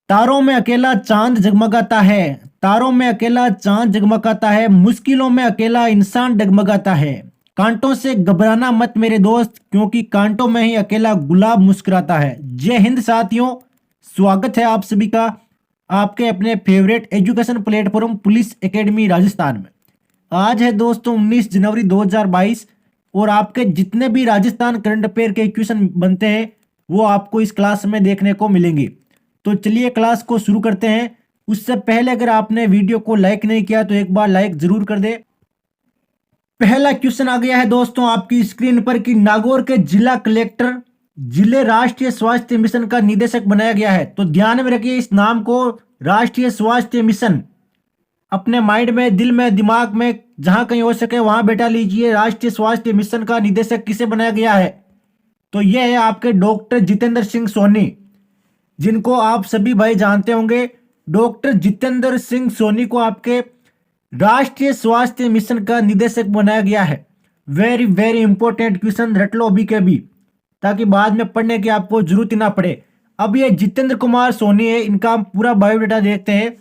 तारों में अकेला चांद जगमगाता है। तारों में अकेला चांद जगमगाता है, मुश्किलों में अकेला इंसान डगमगाता है। कांटों से घबराना मत मेरे दोस्त, क्योंकि कांटों में ही अकेला गुलाब मुस्कुराता है। जय हिंद साथियों, स्वागत है आप सभी का आपके अपने favourite education platform police academy Rajasthan में। आज है दोस्तों 19 जनवरी 2022 और आपके जितने भी राजस्थान करंट अफेयर के क्वेश्चन बनते हैं वो आपको इस क्लास में देखने को मिलेंगे। तो चलिए क्लास को शुरू करते हैं। उससे पहले अगर आपने वीडियो को लाइक नहीं किया तो एक बार लाइक जरूर कर दे। पहला क्वेश्चन आ गया है दोस्तों आपकी स्क्रीन पर कि नागौर के जिला कलेक्टर जिले राष्ट्रीय स्वास्थ्य मिशन का निदेशक बनाया गया है। तो ध्यान में रखिए इस नाम को, राष्ट्रीय स्वास्थ्य मिशन। अपने माइंड में, दिल में, दिमाग में जहां कहीं हो सके वहां बैठा लीजिए। राष्ट्रीय स्वास्थ्य मिशन का निदेशक किसे बनाया गया है? तो यह है आपके डॉक्टर जितेंद्र सिंह सोनी, जिनको आप सभी भाई जानते होंगे। डॉक्टर जितेंद्र सिंह सोनी को आपके राष्ट्रीय स्वास्थ्य मिशन का निदेशक बनाया गया है। वेरी वेरी इंपॉर्टेंट क्वेश्चन, रट लो अभी के भी, ताकि बाद में पढ़ने की आपको जरूरत ही ना पड़े। अब ये जितेंद्र कुमार सोनी है, इनका हम पूरा बायोडाटा देखते हैं,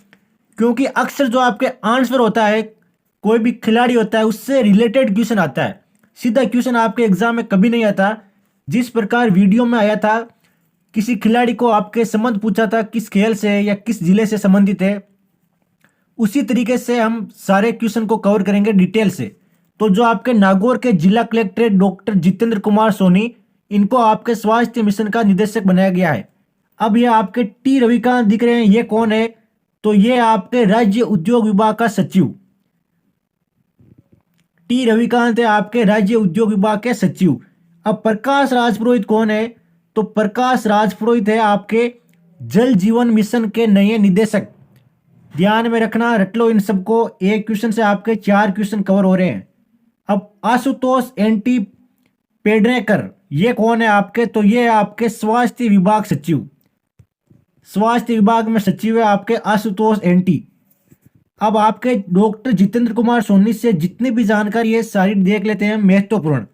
क्योंकि अक्सर जो आपके आंसर होता है, कोई भी खिलाड़ी होता है उससे रिलेटेड क्वेश्चन आता है। सीधा क्वेश्चन आपके एग्जाम में कभी नहीं आता। जिस प्रकार वीडियो में आया था, किसी खिलाड़ी को आपके संबंध पूछा था किस खेल से या किस जिले से संबंधित है, उसी तरीके से हम सारे क्वेश्चन को कवर करेंगे डिटेल से। तो जो आपके नागौर के जिला कलेक्टर डॉक्टर जितेंद्र कुमार सोनी, इनको आपके स्वास्थ्य मिशन का निदेशक बनाया गया है। अब ये आपके टी रविकांत दिख रहे हैं, ये कौन है? तो ये आपके राज्य उद्योग विभाग का सचिव टी रविकांत है, आपके राज्य उद्योग विभाग के सचिव। अब प्रकाश राजपुरोहित कौन है? तो प्रकाश राजपुरोहित है आपके जल जीवन मिशन के नए निदेशक। ध्यान में रखना, रट लो इन सबको। एक क्वेश्चन से आपके 4 क्वेश्चन कवर हो रहे हैं। अब आशुतोष एनटी पेडनेकर, ये कौन है आपके? तो ये आपके स्वास्थ्य विभाग सचिव, स्वास्थ्य विभाग में सचिव है आपके आशुतोष एनटी। अब आपके डॉक्टर जितेंद्र कुमार सोनी से जितनी भी जानकारी है सारी देख लेते हैं, महत्वपूर्ण।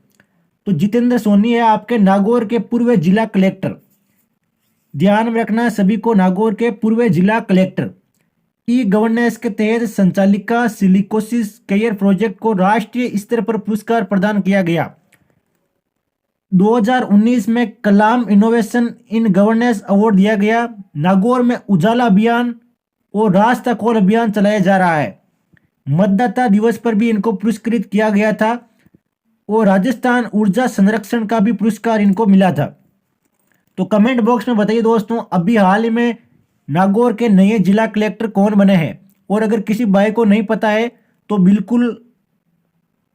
तो जितेंद्र सोनी है आपके नागौर के पूर्व जिला कलेक्टर। ध्यान में रखना सभी को, नागौर के पूर्व जिला कलेक्टर। ई गवर्नेंस के तहत संचालिका सिलिकोसिस केयर प्रोजेक्ट को राष्ट्रीय स्तर पर पुरस्कार प्रदान किया गया। 2019 में कलाम इनोवेशन इन गवर्नेंस अवार्ड दिया गया। नागौर में उजाला अभियान और रास्ता खोल अभियान चलाया जा रहा है। मतदाता दिवस पर भी इनको पुरस्कृत किया गया था और राजस्थान ऊर्जा संरक्षण का भी पुरस्कार इनको मिला था। तो कमेंट बॉक्स में बताइए दोस्तों, अभी हाल ही में नागौर के नए जिला कलेक्टर कौन बने हैं? और अगर किसी भाई को नहीं पता है तो बिल्कुल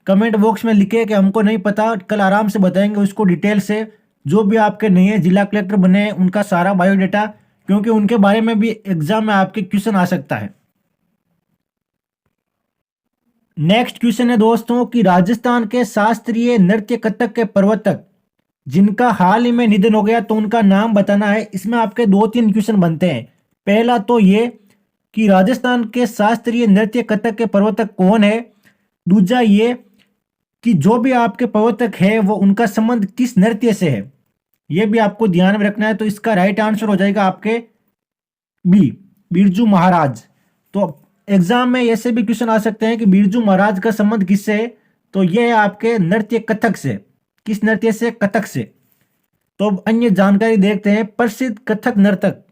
कमेंट बॉक्स में लिखे कि हमको नहीं पता, कल आराम से बताएंगे उसको डिटेल से। जो भी आपके नए जिला कलेक्टर बने हैं उनका सारा बायोडाटा, क्योंकि उनके बारे में भी एग्जाम में आपके क्वेश्चन आ सकता है। नेक्स्ट क्वेश्चन है दोस्तों कि राजस्थान के शास्त्रीय नृत्य कथक के प्रवर्तक जिनका हाल ही में निधन हो गया, तो उनका नाम बताना है। इसमें आपके 2-3 क्वेश्चन बनते हैं। पहला तो ये कि राजस्थान के शास्त्रीय नृत्य कथक के प्रवर्तक कौन है। दूसरा ये कि जो भी आपके प्रवर्तक है वो उनका संबंध किस नृत्य से है, ये भी आपको ध्यान में रखना है। तो इसका राइट आंसर हो जाएगा आपके बी, बिरजू महाराज। तो एग्जाम में ऐसे भी क्वेश्चन आ सकते हैं कि बिरजू महाराज का संबंध किससे है, तो यह है आपके नृत्य कथक से। किस नृत्य से? कथक से। तो अन्य जानकारी देखते हैं। प्रसिद्ध कथक नर्तक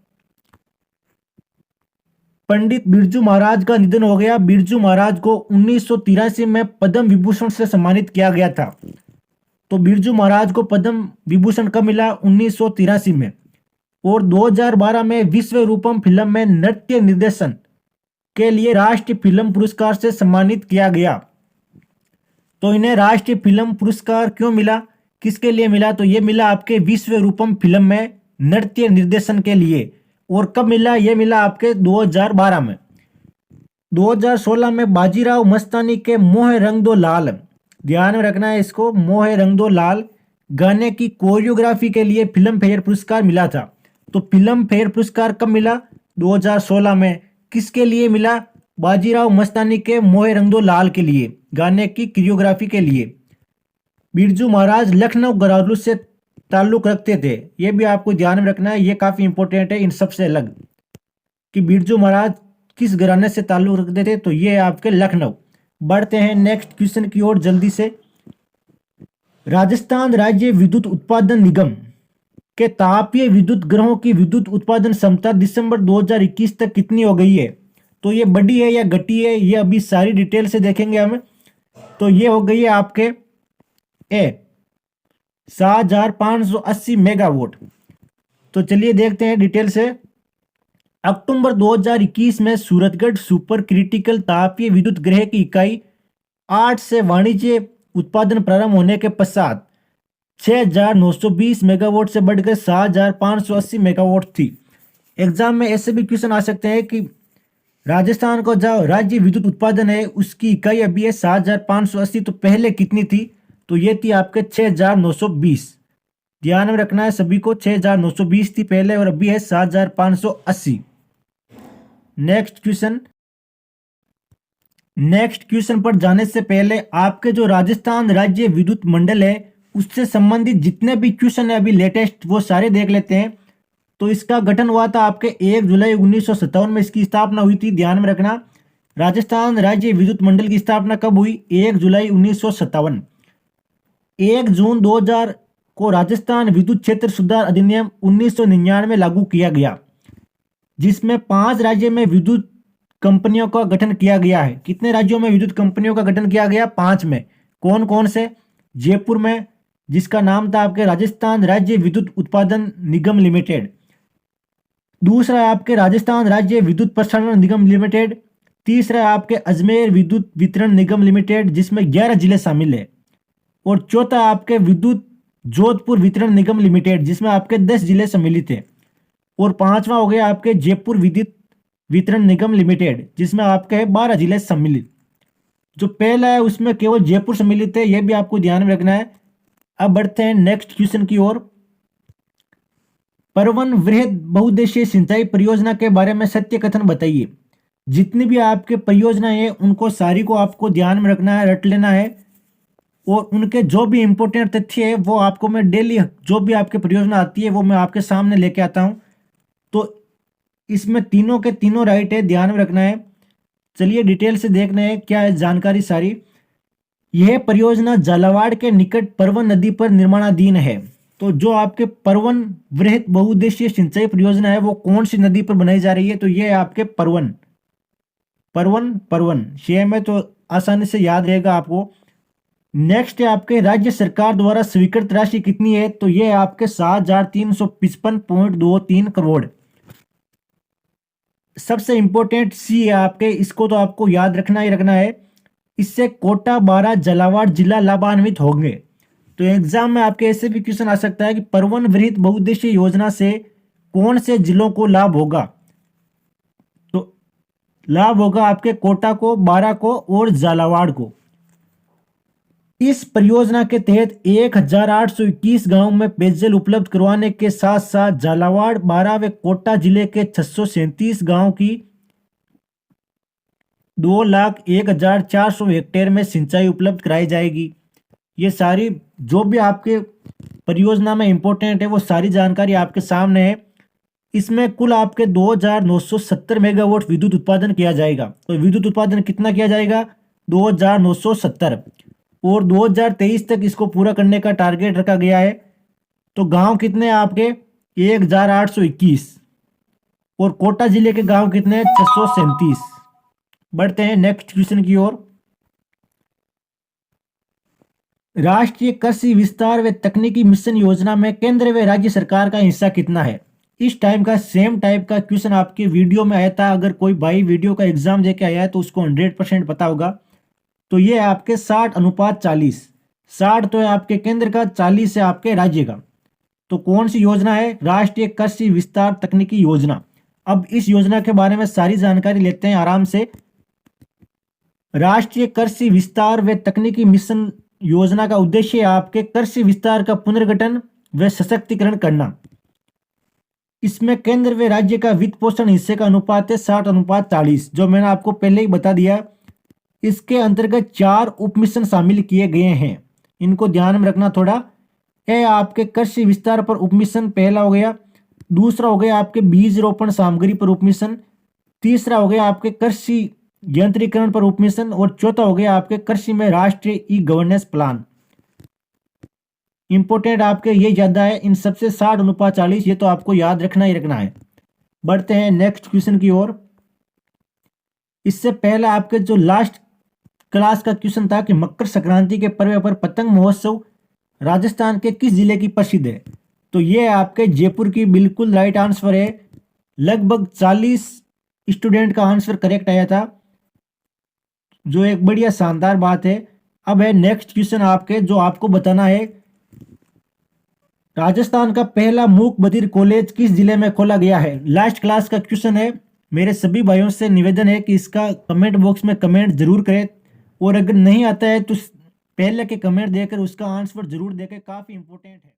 पंडित बिरजू महाराज का निधन हो गया। बिरजू महाराज को 1983 में पद्म विभूषण से सम्मानित किया गया था। तो बिरजू महाराज को पद्म विभूषण कब मिला? 1983 में। और 2012 में विश्व रूपम फिल्म में नृत्य निर्देशन के लिए राष्ट्रीय फिल्म पुरस्कार से सम्मानित किया गया। तो इन्हें राष्ट्रीय फिल्म पुरस्कार क्यों मिला, किसके लिए मिला? तो ये मिला आपके विश्व रूपम फिल्म में नृत्य निर्देशन के लिए। और कब मिला? ये मिला आपके 2012 में। 2016 में बाजीराव मस्तानी के मोह रंग दो लाल, ध्यान में रखना है इसको, मोह रंग दो लाल गाने की कोरियोग्राफी के लिए फिल्म फेयर पुरस्कार मिला था। तो फिल्म फेयर पुरस्कार कब मिला? 2016 में। किसके लिए मिला? बाजीराव मस्तानी के मोह रंग दो लाल के लिए, गाने की कोरियोग्राफी के लिए। बिरजू महाराज लखनऊ घरालू से ताल्लुक रखते थे, ये भी आपको ध्यान में रखना है, ये काफी इंपॉर्टेंट है इन सबसे अलग। कि बिरजू महाराज किस घराने से ताल्लुक रखते थे, तो ये है आपके लखनऊ। बढ़ते हैं नेक्स्ट क्वेश्चन की ओर जल्दी से। राजस्थान राज्य विद्युत उत्पादन निगम के तापीय विद्युत ग्रहों की विद्युत उत्पादन क्षमता दिसंबर 2021 तक कितनी हो गई है? तो ये बढ़ी है या घटी है, ये अभी सारी डिटेल से देखेंगे हम। तो ये हो गई है आपके ए 7580 मेगावाट। तो चलिए देखते हैं डिटेल से। अक्टूबर 2021 में सूरतगढ़ सुपर क्रिटिकल तापीय विद्युत गृह की इकाई 8 से वाणिज्य उत्पादन प्रारंभ होने के पश्चात 6920 मेगावाट से बढ़कर 7580 मेगावाट थी। एग्जाम में ऐसे भी क्वेश्चन आ सकते हैं कि राजस्थान को जो राज्य विद्युत उत्पादन है उसकी इकाई अभी है 7580, तो पहले कितनी थी? तो ये थी आपके 6920। ध्यान में रखना है सभी को, 6920 थी पहले और अभी है 7580। नेक्स्ट क्वेश्चन पर जाने से पहले आपके जो राजस्थान राज्य विद्युत मंडल है उससे संबंधित जितने भी क्वेश्चन है अभी लेटेस्ट वो सारे देख लेते हैं। तो इसका गठन हुआ था आपके 1 जुलाई 1957 में इसकी स्थापना हुई थी। ध्यान में रखना, राजस्थान राज्य विद्युत मंडल की स्थापना कब हुई? 1 जुलाई 1957। 1 जून 2000 को राजस्थान विद्युत क्षेत्र सुधार अधिनियम 1999 लागू किया गया, जिसमें 5 राज्य में विद्युत कंपनियों का गठन किया गया है। कितने राज्यों में विद्युत कंपनियों का गठन किया गया? 5 में। कौन कौन से? जयपुर में, जिसका नाम था आपके राजस्थान राज्य विद्युत उत्पादन निगम लिमिटेड। दूसरा है आपके राजस्थान राज्य विद्युत प्रसारण निगम लिमिटेड। तीसरा है आपके अजमेर विद्युत वितरण निगम लिमिटेड, जिसमें 11 जिले शामिल है। और चौथा आपके विद्युत जोधपुर वितरण निगम लिमिटेड, जिसमें आपके 10 जिले सम्मिलित है। और पांचवा हो गया आपके जयपुर विद्युत वितरण निगम लिमिटेड, जिसमें आपके 12 जिले सम्मिलित। जो पहला है उसमें केवल जयपुर सम्मिलित है, यह भी आपको ध्यान में रखना है। अब बढ़ते हैं नेक्स्ट क्वेश्चन की ओर। परवन वृहद बहुउद्देशीय सिंचाई परियोजना के बारे में सत्य कथन बताइए। जितनी भी आपके परियोजनाएं हैं उनको सारी को आपको ध्यान में रखना है, रट लेना है। और उनके जो भी इंपॉर्टेंट तथ्य है वो आपको मैं डेली जो भी आपके परियोजना आती है वो मैं आपके सामने लेके आता हूं। तो इसमें तीनों के तीनों राइट है, ध्यान में रखना है। चलिए डिटेल से देखना है क्या है जानकारी सारी। यह परियोजना झालावाड़ के निकट परवन नदी पर निर्माणाधीन है। तो जो आपके परवन वृहद बहुउद्देशीय सिंचाई परियोजना है वो कौन सी नदी पर बनाई जा रही है? तो ये है आपके परवन शेम है, तो आसानी से याद रहेगा आपको। नेक्स्ट है आपके राज्य सरकार द्वारा स्वीकृत राशि कितनी है? तो ये है आपके 7355.23 करोड़। सबसे इंपॉर्टेंट सी है आपके, इसको तो आपको याद रखना ही रखना है। इससे कोटा 12 झालावाड़ जिला लाभान्वित होंगे। तो एग्जाम में आपके ऐसे भी क्वेश्चन आ सकता है कि परवन वृहद बहुउद्देशीय योजना से कौन से जिलों को लाभ होगा? तो लाभ होगा आपके कोटा को, 12 को और झालावाड़ को। इस परियोजना के तहत 1821 गांव में पेयजल उपलब्ध करवाने के साथ साथ झालावाड़, 12 व कोटा जिले के 637 गांव की 2,01,400 हेक्टेयर में सिंचाई उपलब्ध कराई जाएगी। ये सारी जो भी आपके परियोजना में इंपॉर्टेंट है वो सारी जानकारी आपके सामने है। इसमें कुल आपके 2970 मेगावाट विद्युत उत्पादन किया जाएगा। तो विद्युत उत्पादन कितना किया जाएगा? 2970। और 2023 तक इसको पूरा करने का टारगेट रखा गया है। तो गांव कितने हैं आपके? 1821। और कोटा जिले के गांव कितने हैं? 637। बढ़ते हैं नेक्स्ट क्वेश्चन की ओर। राष्ट्रीय कृषि विस्तार व तकनीकी मिशन योजना में केंद्र व राज्य सरकार का हिस्सा कितना है? इस टाइम का सेम टाइप का क्वेश्चन आपके वीडियो में आया था। अगर कोई भाई वीडियो का एग्जाम देके आया है तो उसको 100% पता होगा। तो ये आपके 60:40। 60 तो है आपके केंद्र का, 40 है आपके राज्य का। तो कौन सी योजना है? राष्ट्रीय कृषि विस्तार तकनीकी योजना। अब इस योजना के बारे में सारी जानकारी लेते हैं आराम से। राष्ट्रीय कृषि विस्तार व तकनीकी मिशन योजना का उद्देश्य है आपके कृषि विस्तार का पुनर्गठन व सशक्तिकरण करना। इसमें केंद्र व राज्य का वित्त पोषण हिस्से का अनुपात है 60:40, जो मैंने आपको पहले ही बता दिया। इसके अंतर्गत 4 उप मिशन शामिल किए गए हैं, इनको ध्यान में रखना थोड़ा। यह आपके कृषि विस्तार पर उप मिशन पहला हो गया। दूसरा हो गया आपके बीज रोपण सामग्री पर उप मिशन। तीसरा हो गया आपके कृषि यंत्रीकरण पर उपमिशन, और चौथा हो गया आपके कृषि में राष्ट्रीय ई गवर्नेंस प्लान। इंपोर्टेंट आपके ये ज्यादा है, इन सबसे 60:40, ये तो आपको याद रखना ही रखना है। बढ़ते हैं नेक्स्ट क्वेश्चन की ओर। इससे पहले आपके जो लास्ट क्लास का क्वेश्चन था कि मकर संक्रांति के पर्व पर पतंग महोत्सव राजस्थान के किस जिले की प्रसिद्ध है, तो ये आपके जयपुर की बिल्कुल राइट आंसर है। लगभग 40 स्टूडेंट का आंसर करेक्ट आया था, जो एक बढ़िया शानदार बात है। अब है नेक्स्ट क्वेश्चन आपके, जो आपको बताना है राजस्थान का पहला मूक बधिर कॉलेज किस जिले में खोला गया है। लास्ट क्लास का क्वेश्चन है। मेरे सभी भाइयों से निवेदन है कि इसका कमेंट बॉक्स में कमेंट जरूर करें, और अगर नहीं आता है तो पहले के कमेंट देकर उसका आंसर जरूर देकर, काफ़ी इंपॉर्टेंट है।